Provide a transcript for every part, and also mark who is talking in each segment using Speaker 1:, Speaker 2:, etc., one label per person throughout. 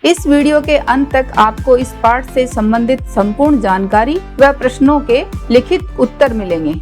Speaker 1: इस वीडियो के अंत तक आपको इस पाठ से संबंधित संपूर्ण जानकारी व प्रश्नों के लिखित उत्तर मिलेंगे।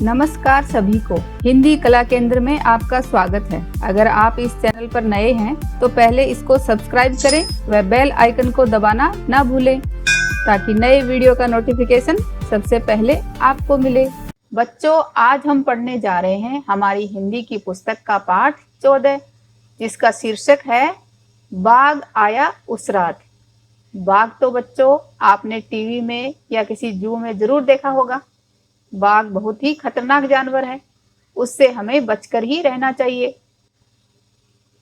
Speaker 1: नमस्कार सभी को, हिंदी कला केंद्र में आपका स्वागत है। अगर आप इस चैनल पर नए हैं तो पहले इसको सब्सक्राइब करें व बेल आइकन को दबाना ना भूलें ताकि नए वीडियो का नोटिफिकेशन सबसे पहले आपको मिले। बच्चों, आज हम पढ़ने जा रहे हैं हमारी हिंदी की पुस्तक का पाठ 14 जिसका शीर्षक है बाघ आया उस रात। बाघ तो बच्चों आपने टीवी में या किसी जू में जरूर देखा होगा। बाघ बहुत ही खतरनाक जानवर है, उससे हमें बचकर ही रहना चाहिए।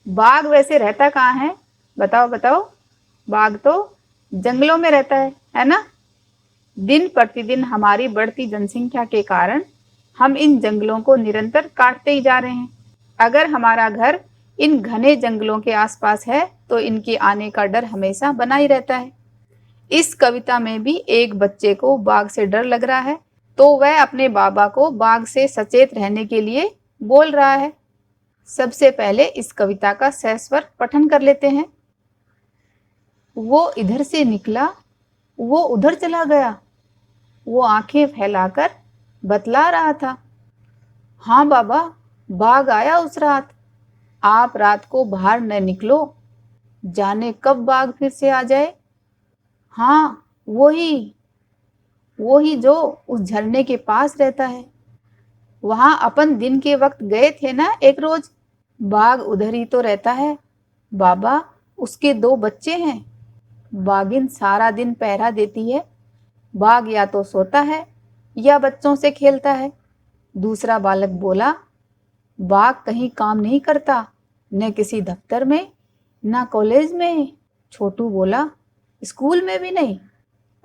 Speaker 1: बाघ वैसे रहता कहाँ है? बताओ बताओ। बाघ तो जंगलों में रहता है ना? दिन प्रतिदिन हमारी बढ़ती जनसंख्या के कारण हम इन जंगलों को निरंतर काटते ही जा रहे हैं। अगर हमारा घर इन घने जंगलों के आसपास है तो इनके आने का डर हमेशा बना ही रहता है। इस कविता में भी एक बच्चे को बाघ से डर लग रहा है तो वह अपने बाबा को बाघ से सचेत रहने के लिए बोल रहा है। सबसे पहले इस कविता का सस्वर पठन कर लेते हैं। वो इधर से निकला, वो उधर चला गया, वो आंखें फैलाकर बतला रहा था। हाँ बाबा, बाघ आया उस रात। आप रात को बाहर न निकलो, जाने कब बाघ फिर से आ जाए। हाँ, वो ही जो उस झरने के पास रहता है। वहां अपन दिन के वक्त गए थे ना एक रोज। बाघ उधर ही तो रहता है। बाबा, उसके 2 बच्चे हैं। बाघिन सारा दिन पहरा देती है। बाघ या तो सोता है या बच्चों से खेलता है। दूसरा बालक बोला, बाघ कहीं काम नहीं करता, न किसी दफ्तर में, न कॉलेज में। छोटू बोला, स्कूल में भी नहीं।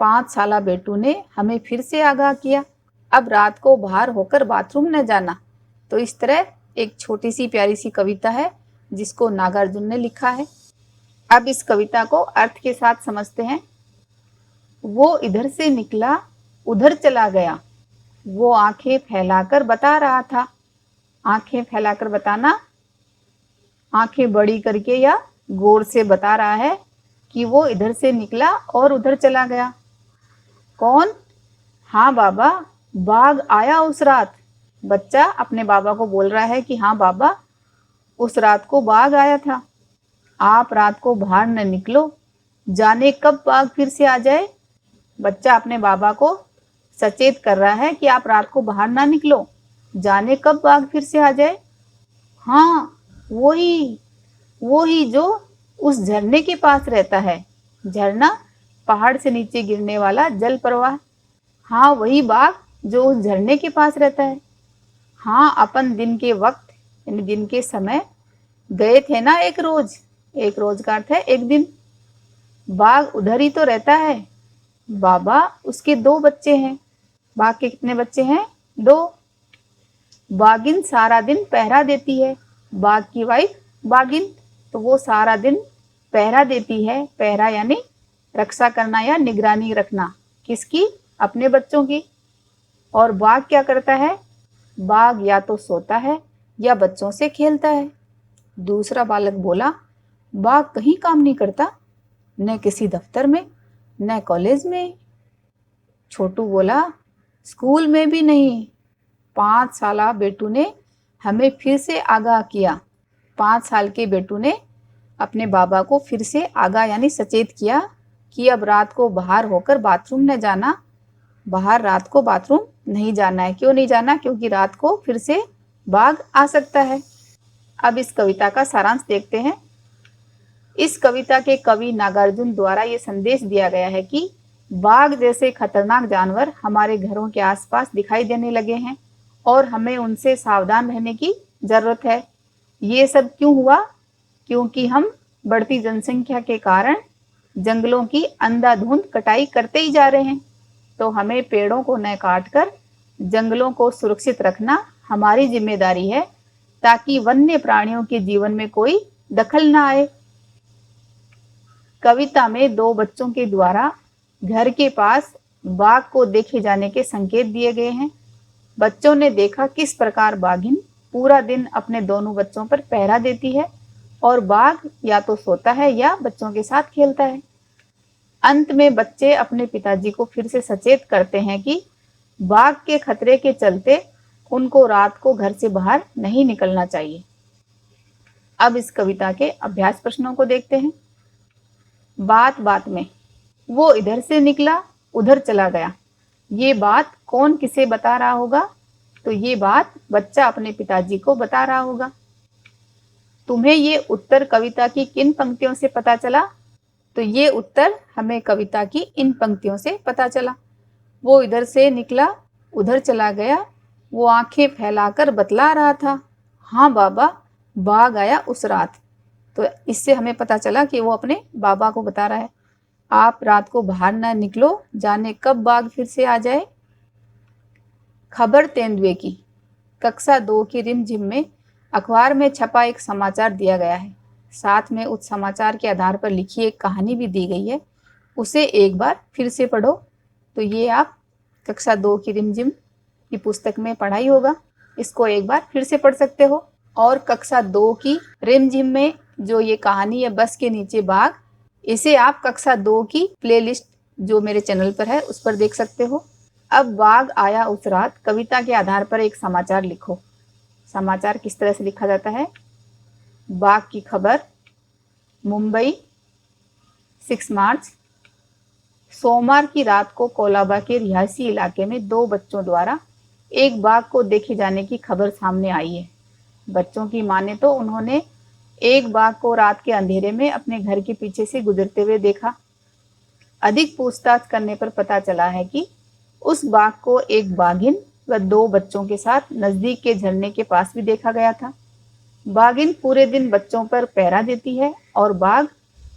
Speaker 1: 5 साला बेटू ने हमें फिर से आगाह किया, अब रात को बाहर होकर बाथरूम न जाना। तो इस तरह एक छोटी सी प्यारी सी कविता है जिसको नागार्जुन ने लिखा है। अब इस कविता को अर्थ के साथ समझते हैं। वो इधर से निकला, उधर चला गया, वो आंखें फैलाकर बता रहा था। आंखें फैलाकर बताना, आंखें बड़ी करके या गौर से बता रहा है कि वो इधर से निकला और उधर चला गया। कौन? हाँ बाबा, बाघ आया उस रात। बच्चा अपने बाबा को बोल रहा है कि हाँ बाबा, उस रात को बाघ आया था। आप रात को बाहर न निकलो, जाने कब बाघ फिर से आ जाए। बच्चा अपने बाबा को सचेत कर रहा है कि आप रात को बाहर ना निकलो, जाने कब बाघ फिर से आ जाए। हाँ, वो ही जो उस झरने के पास रहता है। झरना पहाड़ से नीचे गिरने वाला जल प्रवाह। हाँ, वही बाघ जो उस झरने के पास रहता है। हाँ, अपन दिन के वक्त यानी दिन के समय गए थे ना एक रोज। एक रोज का अर्थ है एक दिन। बाघ उधर ही तो रहता है। बाबा, उसके 2 बच्चे हैं। बाघ के कितने बच्चे हैं? 2। बाघिन सारा दिन पहरा देती है। बाघ की वाइफ बाघिन, तो वो सारा दिन पहरा देती है। पहरा यानी रक्षा करना या निगरानी रखना। किसकी? अपने बच्चों की। और बाघ क्या करता है? बाघ या तो सोता है या बच्चों से खेलता है। दूसरा बालक बोला, बाघ कहीं काम नहीं करता, न किसी दफ्तर में, न कॉलेज में। छोटू बोला, स्कूल में भी नहीं। 5 साला बेटू ने हमें फिर से आगाह किया। 5 साल के बेटू ने अपने बाबा को फिर से आगाह यानी सचेत किया कि अब रात को बाहर होकर बाथरूम न जाना। बाहर रात को बाथरूम नहीं जाना है। क्यों नहीं जाना? क्योंकि रात को फिर से बाघ आ सकता है। अब इस कविता का सारांश देखते हैं। इस कविता के कवि नागार्जुन द्वारा ये संदेश दिया गया है कि बाघ जैसे खतरनाक जानवर हमारे घरों के आसपास दिखाई देने लगे हैं और हमें उनसे सावधान रहने की जरूरत है। ये सब क्यों हुआ? क्योंकि हम बढ़ती जनसंख्या के कारण जंगलों की अंधाधुंध कटाई करते ही जा रहे हैं। तो हमें पेड़ों को न काटकर जंगलों को सुरक्षित रखना हमारी जिम्मेदारी है ताकि वन्य प्राणियों के जीवन में कोई दखल ना आए। कविता में 2 बच्चों के द्वारा घर के पास बाघ को देखे जाने के संकेत दिए गए हैं। बच्चों ने देखा किस प्रकार बाघिन पूरा दिन अपने दोनों बच्चों पर पहरा देती है और बाघ या तो सोता है या बच्चों के साथ खेलता है। अंत में बच्चे अपने पिताजी को फिर से सचेत करते हैं कि बाघ के खतरे के चलते उनको रात को घर से बाहर नहीं निकलना चाहिए। अब इस कविता के अभ्यास प्रश्नों को देखते हैं। बात बात में, वो इधर से निकला उधर चला गया। ये बात कौन किसे बता रहा होगा? तो ये बात बच्चा अपने पिताजी को बता रहा होगा। तुम्हें ये उत्तर कविता की किन पंक्तियों से पता चला? तो ये उत्तर हमें कविता की इन पंक्तियों से पता चला। वो इधर से निकला उधर चला गया, वो आंखें फैलाकर बतला रहा था, हाँ बाबा बाघ आया उस रात। तो इससे हमें पता चला कि वो अपने बाबा को बता रहा है, आप रात को बाहर ना निकलो, जाने कब बाघ फिर से आ जाए। खबर तेंदुए की। कक्षा 2 की रिमझिम में अखबार में छपा एक समाचार दिया गया है, साथ में उस समाचार के आधार पर लिखी एक कहानी भी दी गई है। उसे एक बार फिर से पढ़ो। तो ये आप कक्षा 2 की रिमझिम की पुस्तक में पढ़ा ही होगा, इसको एक बार फिर से पढ़ सकते हो। और कक्षा 2 की रिमझिम में जो ये कहानी है बस के नीचे बाघ, इसे आप कक्षा 2 की प्लेलिस्ट जो मेरे चैनल पर है उस पर देख सकते हो। अब बाघ आया उस रात कविता के आधार पर एक समाचार लिखो। समाचार किस तरह से लिखा जाता है? बाघ की खबर, मुंबई 6 मार्च। सोमवार की रात को कोलाबा के रिहायशी इलाके में 2 बच्चों द्वारा एक बाघ को देखे जाने की खबर सामने आई है। बच्चों की माने तो उन्होंने एक बाघ को रात के अंधेरे में अपने घर के पीछे से गुजरते हुए देखा। अधिक पूछताछ करने पर पता चला है कि उस बाघ को एक बाघिन व 2 बच्चों के साथ नजदीक के झरने के पास भी देखा गया था। बाघिन पूरे दिन बच्चों पर पहरा देती है और बाघ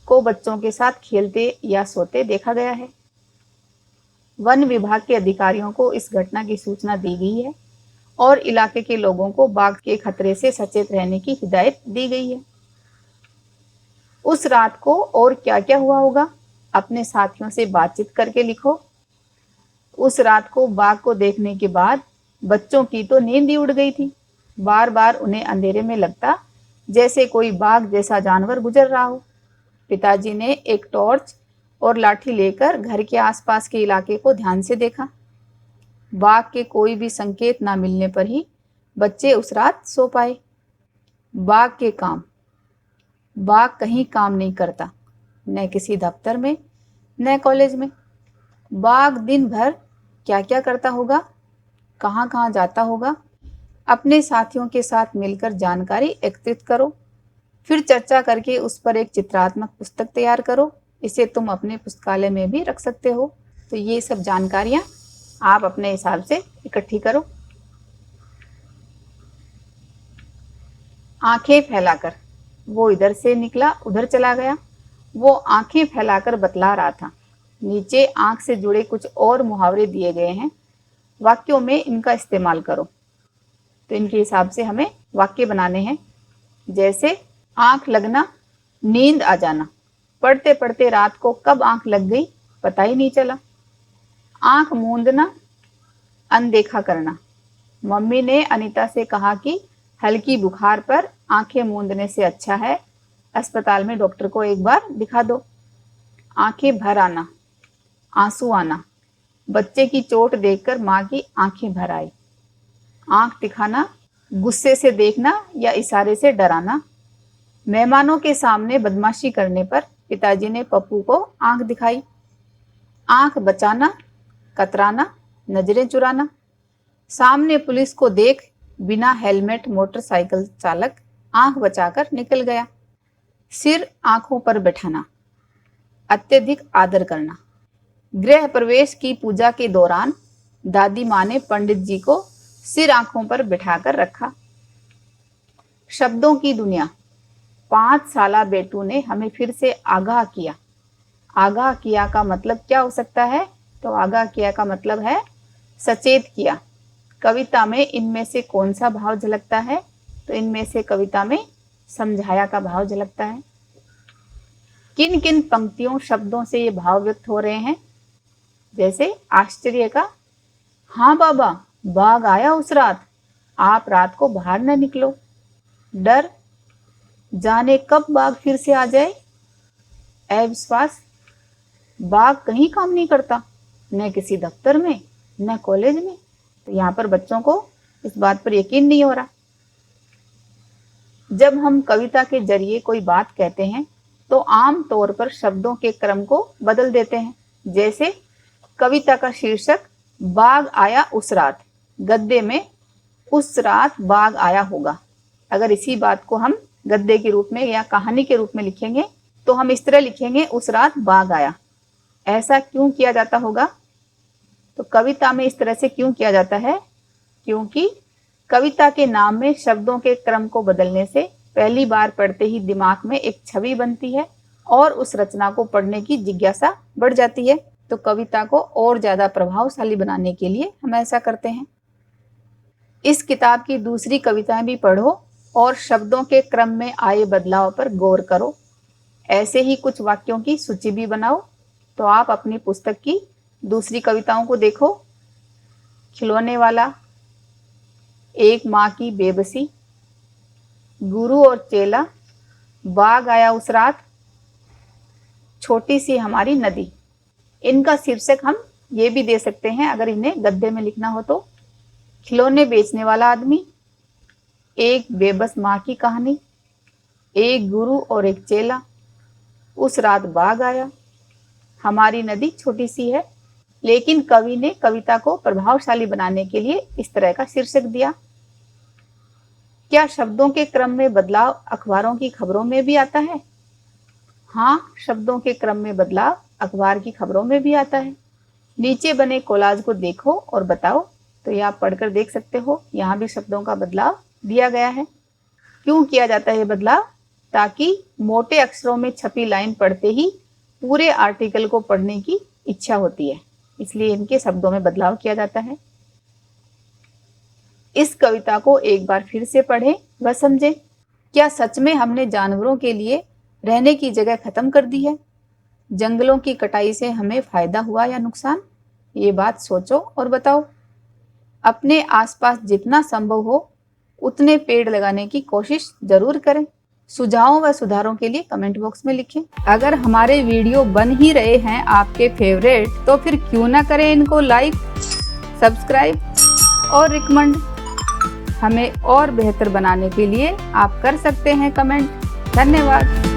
Speaker 1: को बच्चों के साथ खेलते या सोते देखा गया है। वन विभाग के अधिकारियों को इस घटना की सूचना दी गई है और इलाके के लोगों को बाघ के खतरे से सचेत रहने की हिदायत दी गई है। उस रात को और क्या क्या हुआ होगा, अपने साथियों से बातचीत करके लिखो। उस रात को बाघ को देखने के बाद बच्चों की तो नींद ही उड़ गई थी। बार बार उन्हें अंधेरे में लगता जैसे कोई बाघ जैसा जानवर गुजर रहा हो। पिताजी ने एक टॉर्च और लाठी लेकर घर के आसपास के इलाके को ध्यान से देखा। बाघ के कोई भी संकेत ना मिलने पर ही बच्चे उस रात सो पाए। बाघ के काम। बाघ कहीं काम नहीं करता, न किसी दफ्तर में न कॉलेज में। बाघ दिन भर क्या क्या करता होगा, कहाँ कहाँ जाता होगा? अपने साथियों के साथ मिलकर जानकारी एकत्रित करो, फिर चर्चा करके उस पर एक चित्रात्मक पुस्तक तैयार करो। इसे तुम अपने पुस्तकालय में भी रख सकते हो। तो ये सब जानकारियाँ आप अपने हिसाब से इकट्ठी करो। आंखें फैलाकर। वो इधर से निकला उधर चला गया, वो आंखें फैलाकर बतला रहा था। नीचे आंख से जुड़े कुछ और मुहावरे दिए गए हैं, वाक्यों में इनका इस्तेमाल करो। तो इनके हिसाब से हमें वाक्य बनाने हैं। जैसे आंख लगना, नींद आ जाना, पढ़ते पढ़ते रात को कब आंख लग गई पता ही नहीं चला। आंख मूंदना, अनदेखा करना। मम्मी ने अनीता से कहा कि हल्की बुखार पर आंखें मूंदने से अच्छा है अस्पताल में डॉक्टर को एक बार दिखा दो। आंखें भर आना, आंसू आना। बच्चे की चोट देखकर माँ की आंखें भर आई। आंख दिखाना, गुस्से से देखना या इशारे से डराना। मेहमानों के सामने बदमाशी करने पर पिताजी ने पप्पू को आंख दिखाई। आंख बचाना, कतराना, नजरें चुराना। सामने पुलिस को देख बिना हेलमेट मोटरसाइकिल चालक आंख बचाकर निकल गया। सिर आंखों पर बैठाना, अत्यधिक आदर करना। गृह प्रवेश की पूजा के दौरान दादी माँ ने पंडित जी को सिर आंखों पर बिठाकर रखा। शब्दों की दुनिया। 5 साला बेटू ने हमें फिर से आगाह किया। आगाह किया का मतलब क्या हो सकता है? तो आगाह किया का मतलब है सचेत किया। कविता में इनमें से कौन सा भाव झलकता है? तो इनमें से कविता में समझाया का भाव झलकता है। किन किन पंक्तियों शब्दों से ये भाव व्यक्त हो रहे हैं? जैसे आश्चर्य का, हाँ बाबा बाघ आया उस रात, आप रात को बाहर न निकलो। डर, जाने कब बाघ फिर से आ जाए। विश्वास, बाघ कहीं काम नहीं करता, न किसी दफ्तर में न कॉलेज में। तो यहाँ पर बच्चों को इस बात पर यकीन नहीं हो रहा। जब हम कविता के जरिए कोई बात कहते हैं तो आम तौर पर शब्दों के क्रम को बदल देते हैं। जैसे कविता का शीर्षक बाघ आया उस रात, गद्य में उस रात बाघ आया होगा। अगर इसी बात को हम गद्य के रूप में या कहानी के रूप में लिखेंगे तो हम इस तरह लिखेंगे, उस रात बाघ आया। ऐसा क्यों किया जाता होगा? तो कविता में इस तरह से क्यों किया जाता है? क्योंकि कविता के नाम में शब्दों के क्रम को बदलने से पहली बार पढ़ते ही दिमाग में एक छवि बनती है और उस रचना को पढ़ने की जिज्ञासा बढ़ जाती है। तो कविता को और ज्यादा प्रभावशाली बनाने के लिए हम ऐसा करते हैं। इस किताब की दूसरी कविताएं भी पढ़ो और शब्दों के क्रम में आए बदलाव पर गौर करो। ऐसे ही कुछ वाक्यों की सूची भी बनाओ। तो आप अपनी पुस्तक की दूसरी कविताओं को देखो। खिलौने वाला, एक माँ की बेबसी, गुरु और चेला, बाघ आया उस रात, छोटी सी हमारी नदी। इनका शीर्षक हम ये भी दे सकते हैं अगर इन्हें गद्य में लिखना हो तो। खिलौने बेचने वाला आदमी, एक बेबस माँ की कहानी, एक गुरु और एक चेला, उस रात बाघ आया, हमारी नदी छोटी सी है। लेकिन कवि ने कविता को प्रभावशाली बनाने के लिए इस तरह का शीर्षक दिया। क्या शब्दों के क्रम में बदलाव अखबारों की खबरों में भी आता है? हाँ, शब्दों के क्रम में बदलाव अखबार की खबरों में भी आता है। नीचे बने कोलाज को देखो और बताओ। तो ये आप पढ़कर देख सकते हो, यहाँ भी शब्दों का बदलाव दिया गया है। क्यों किया जाता है ये बदलाव? ताकि मोटे अक्षरों में छपी लाइन पढ़ते ही पूरे आर्टिकल को पढ़ने की इच्छा होती है, इसलिए इनके शब्दों में बदलाव किया जाता है। इस कविता को एक बार फिर से पढ़ें व समझें। क्या सच में हमने जानवरों के लिए रहने की जगह खत्म कर दी है? जंगलों की कटाई से हमें फायदा हुआ या नुकसान? ये बात सोचो और बताओ। अपने आसपास जितना संभव हो उतने पेड़ लगाने की कोशिश जरूर करें। सुझावों व सुधारों के लिए कमेंट बॉक्स में लिखें। अगर हमारे वीडियो बन ही रहे हैं आपके फेवरेट, तो फिर क्यों ना करें इनको लाइक, सब्सक्राइब और रिकमेंड। हमें और बेहतर बनाने के लिए आप कर सकते हैं कमेंट। धन्यवाद।